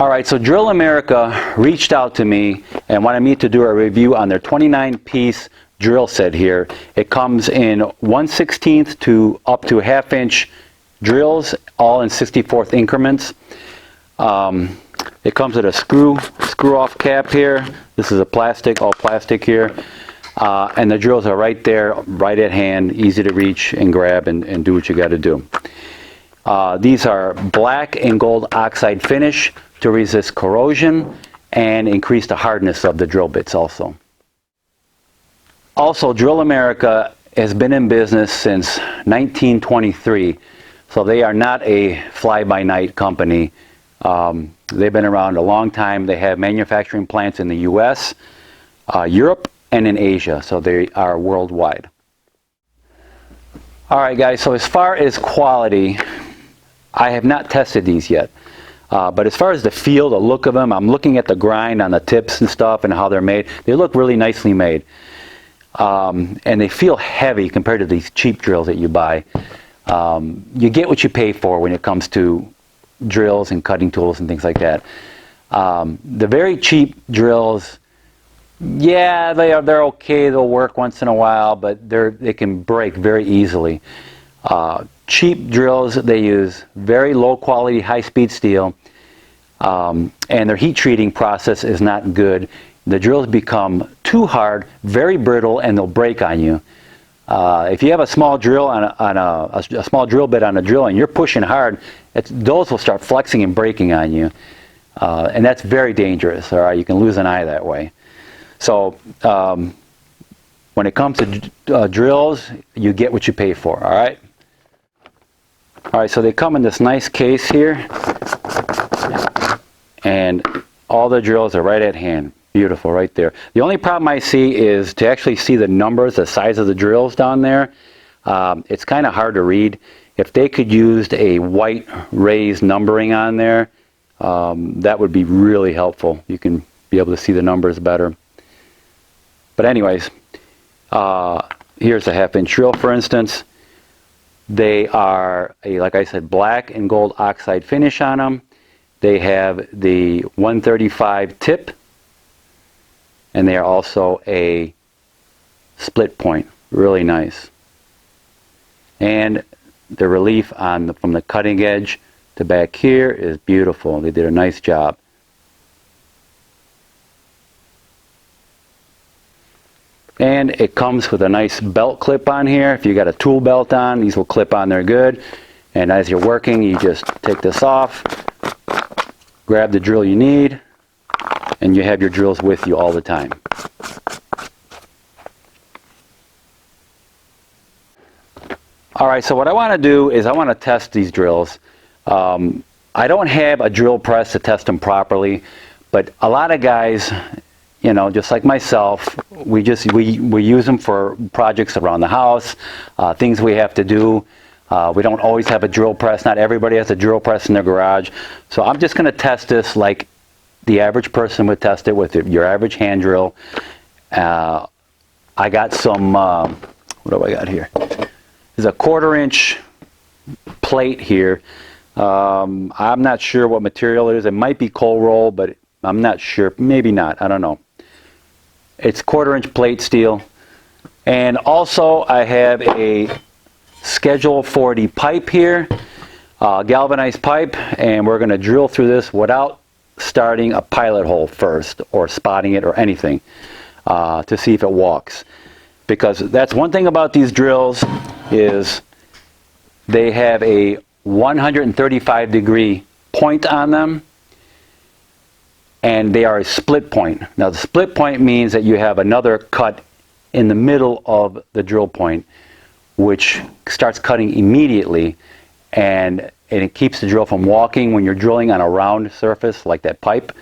Alright, so Drill America reached out to me and wanted me to do a review on their 29-piece drill set here. It comes in 1/16 to up to 1/2 inch drills, all in 64th increments. It comes with a screw off cap here. This is a plastic, all plastic here. And the drills are right there, right at hand, easy to reach and grab and do what you got to do. These are black and gold oxide finish to resist corrosion and increase the hardness of the drill bits also. Also, Drill America has been in business since 1923, so they are not a fly-by-night company. They've been around a long time. They have manufacturing plants in the US, Europe, and in Asia, so they are worldwide. Alright guys, so as far as quality, I have not tested these yet. But as far as the feel, the look of them, I'm looking at the grind on the tips and stuff and how they're made. They look really nicely made. And they feel heavy compared to these cheap drills that you buy. You get what you pay for when it comes to drills and cutting tools and things like that. The very cheap drills, yeah, they're okay. They'll work once in a while, but they can break very easily. Cheap drills, they use very low quality, high speed steel, and their heat treating process is not good. The drills become too hard, very brittle, and they'll break on you. If you have a small drill a small drill bit on a drill and you're pushing hard, those will start flexing and breaking on you, and that's very dangerous. All right, you can lose an eye that way. So when it comes to drills, you get what you pay for. All right. Alright, so they come in this nice case here, and all the drills are right at hand. Beautiful right there. The only problem I see is to actually see the numbers, the size of the drills down there. It's kind of hard to read. If they could use a white raised numbering on there, that would be really helpful. You can be able to see the numbers better. But anyways, here's a 1/2 inch drill, for instance. They are, like I said, black and gold oxide finish on them. They have the 135 tip, and they are also a split point. Really nice. And the relief from the cutting edge to back here is beautiful. They did a nice job. And it comes with a nice belt clip on here. If you got a tool belt on, these will clip on there good. And as you're working, you just take this off, grab the drill you need, and you have your drills with you all the time. Alright, so what I want to do is I want to test these drills. I don't have a drill press to test them properly, but a lot of guys, you know, just like myself, we use them for projects around the house, things we have to do. We don't always have a drill press. Not everybody has a drill press in their garage. So I'm just going to test this like the average person would test it with your average hand drill. I got some, what do I got here? There's a 1/4 inch plate here. I'm not sure what material it is. It might be cold roll, but I'm not sure. Maybe not. I don't know. It's 1/4 inch plate steel. And also I have a Schedule 40 pipe here, galvanized pipe, and we're going to drill through this without starting a pilot hole first or spotting it or anything to see if it walks. Because that's one thing about these drills is they have a 135-degree point on them, and they are a split point. Now the split point means that you have another cut in the middle of the drill point, which starts cutting immediately, and it keeps the drill from walking when you're drilling on a round surface like that pipe.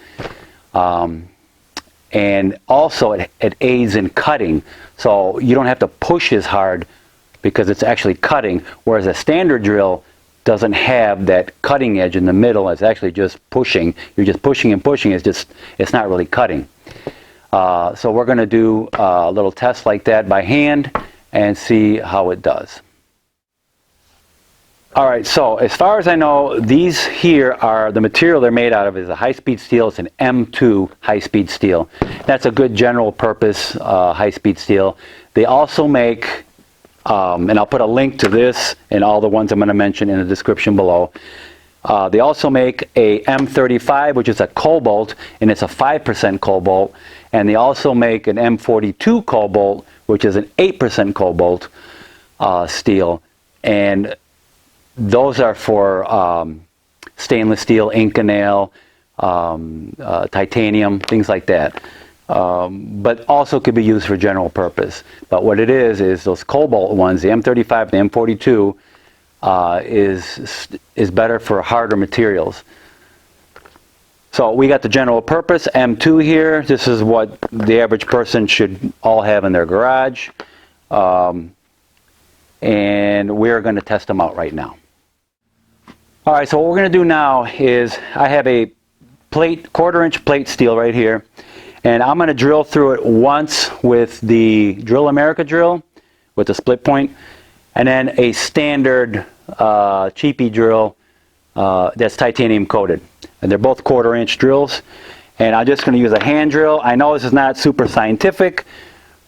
And also it aids in cutting, so you don't have to push as hard because it's actually cutting, whereas a standard drill doesn't have that cutting edge in the middle. It's actually just pushing. You're just pushing and pushing. It's not really cutting. So we're going to do a little test like that by hand and see how it does. All right, so as far as I know, these here are, the material they're made out of is a high-speed steel. It's an M2 high-speed steel. That's a good general purpose high-speed steel. They also make, and I'll put a link to this and all the ones I'm going to mention in the description below. They also make a M35, which is a cobalt, and it's a 5% cobalt. And they also make an M42 cobalt, which is an 8% cobalt steel. And those are for stainless steel, Inconel, titanium, things like that. But also could be used for general purpose. But what it is those cobalt ones, the M35 and the M42, is better for harder materials. So we got the general purpose M2 here. This is what the average person should all have in their garage. And we're going to test them out right now. All right, so what we're going to do now is I have a plate, quarter-inch plate steel right here. And I'm going to drill through it once with the Drill America drill with the split point. And then a standard cheapy drill that's titanium coated. And they're both quarter-inch drills. And I'm just going to use a hand drill. I know this is not super scientific,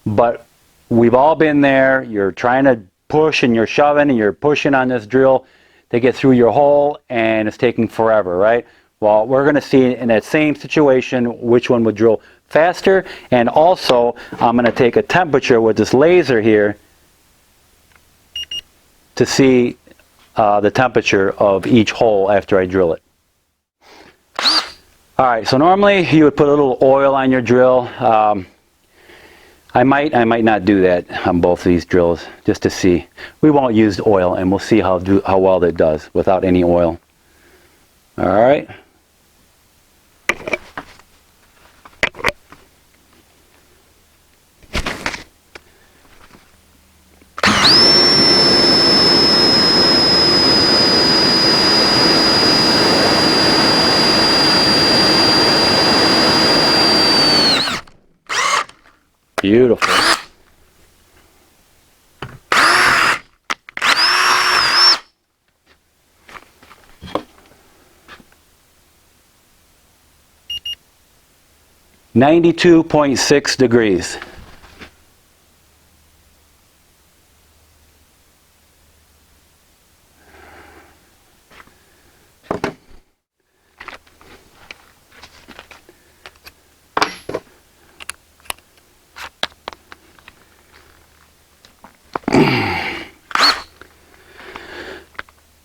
but we've all been there. You're trying to push and you're shoving and you're pushing on this drill to get through your hole, and it's taking forever, right? Well, we're going to see in that same situation which one would drill faster. And also, I'm going to take a temperature with this laser here to see the temperature of each hole after I drill it. All right, so normally you would put a little oil on your drill. I might not do that on both of these drills just to see. We won't use oil, and we'll see how well it does without any oil. All right. Beautiful. .6 degrees.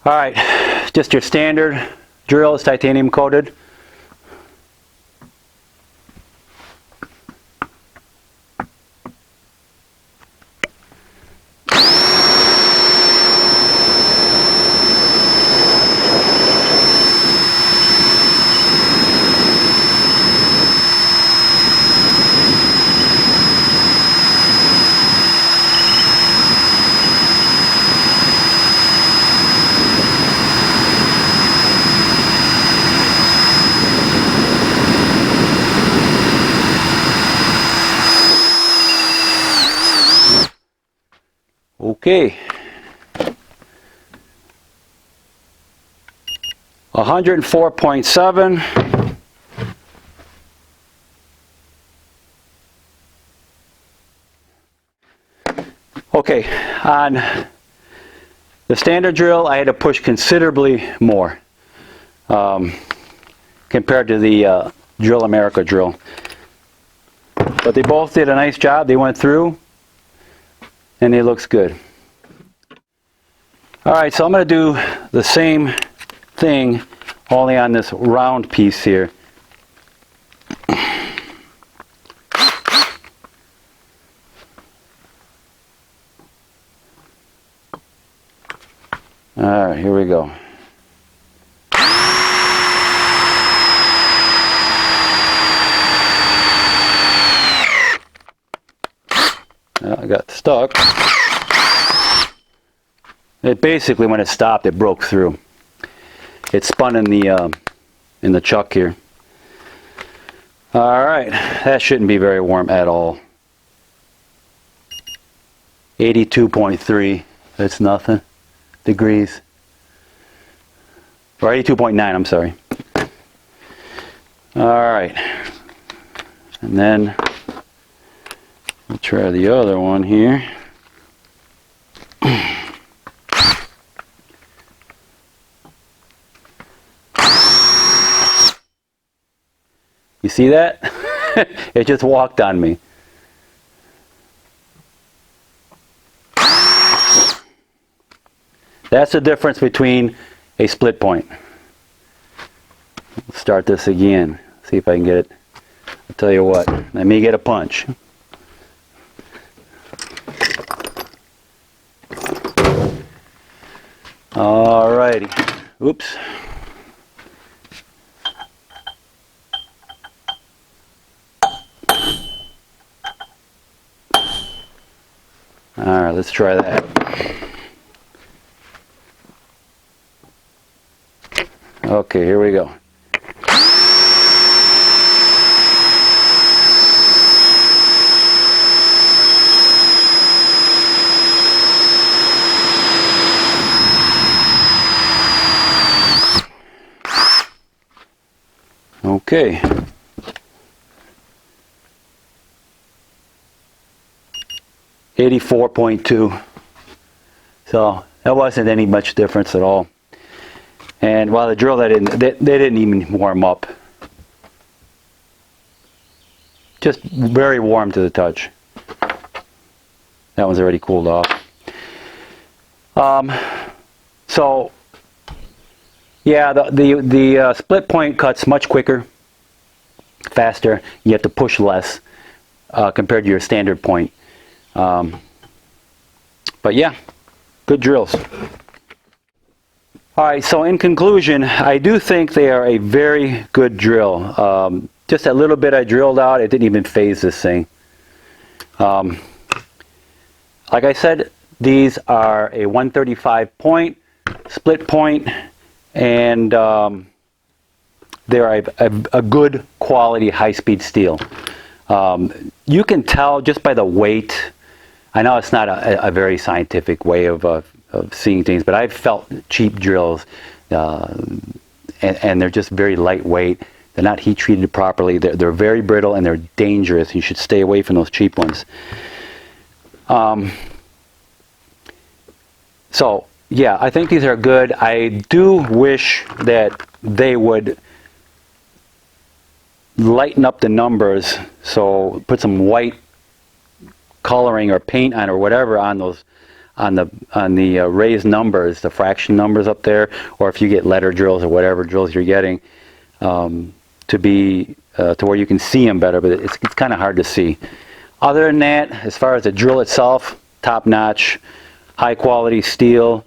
All right, just your standard drill is titanium coated. Okay. 104.7. Okay, on the standard drill, I had to push considerably more compared to the Drill America drill. But they both did a nice job. They went through, and it looks good. All right, so I'm going to do the same thing, only on this round piece here. All right, here we go. I got stuck. It basically, when it stopped, it broke through. It spun in the chuck here. All right, that shouldn't be very warm at all. 82.3. That's nothing. Degrees. Or 82.9, I'm sorry. All right. And then we'll try the other one here. You see that? It just walked on me. That's the difference between a split point. Let's start this again. See if I can get it. I'll tell you what. Let me get a punch. Alrighty. Oops. Alright, let's try that. Okay, here we go. Okay. .2. So that wasn't any much difference at all. And while the drill, they didn't even warm up. Just very warm to the touch. That one's already cooled off. So yeah, the split point cuts much quicker, faster. You have to push less compared to your standard point. But yeah, good drills. Alright, so in conclusion, I do think they are a very good drill. Just that little bit I drilled out, it didn't even phase this thing. Like I said, these are a 135 point, split point, and they're a good quality high-speed steel. You can tell just by the weight. I know it's not a very scientific way of seeing things, but I've felt cheap drills, and they're just very lightweight. They're not heat treated properly. They're very brittle and they're dangerous. You should stay away from those cheap ones. So yeah, I think these are good. I do wish that they would lighten up the numbers, so put some white coloring or paint on or whatever on those, on the raised numbers, the fraction numbers up there, or if you get letter drills or whatever drills you're getting, to be to where you can see them better. But it's kind of hard to see. Other than that, as far as the drill itself, top notch, high quality steel,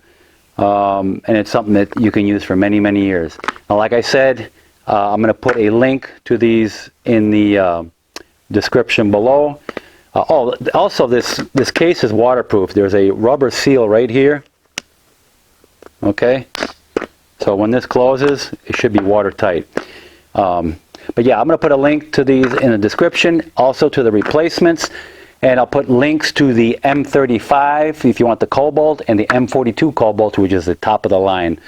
and it's something that you can use for many, many years. Now, like I said, I'm going to put a link to these in the description below. Also, this case is waterproof. There's a rubber seal right here. Okay, so when this closes, it should be watertight. But yeah, I'm going to put a link to these in the description, also to the replacements, and I'll put links to the M35 if you want the cobalt, and the M42 cobalt, which is the top of the line.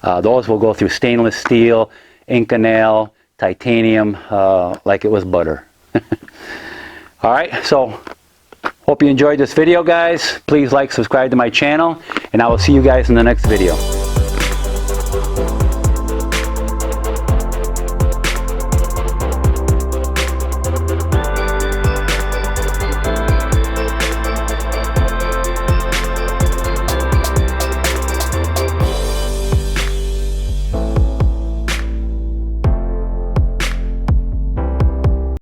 Those will go through stainless steel, Inconel, titanium, like it was butter. Alright, so hope you enjoyed this video, guys. Please like, subscribe to my channel, and I will see you guys in the next video.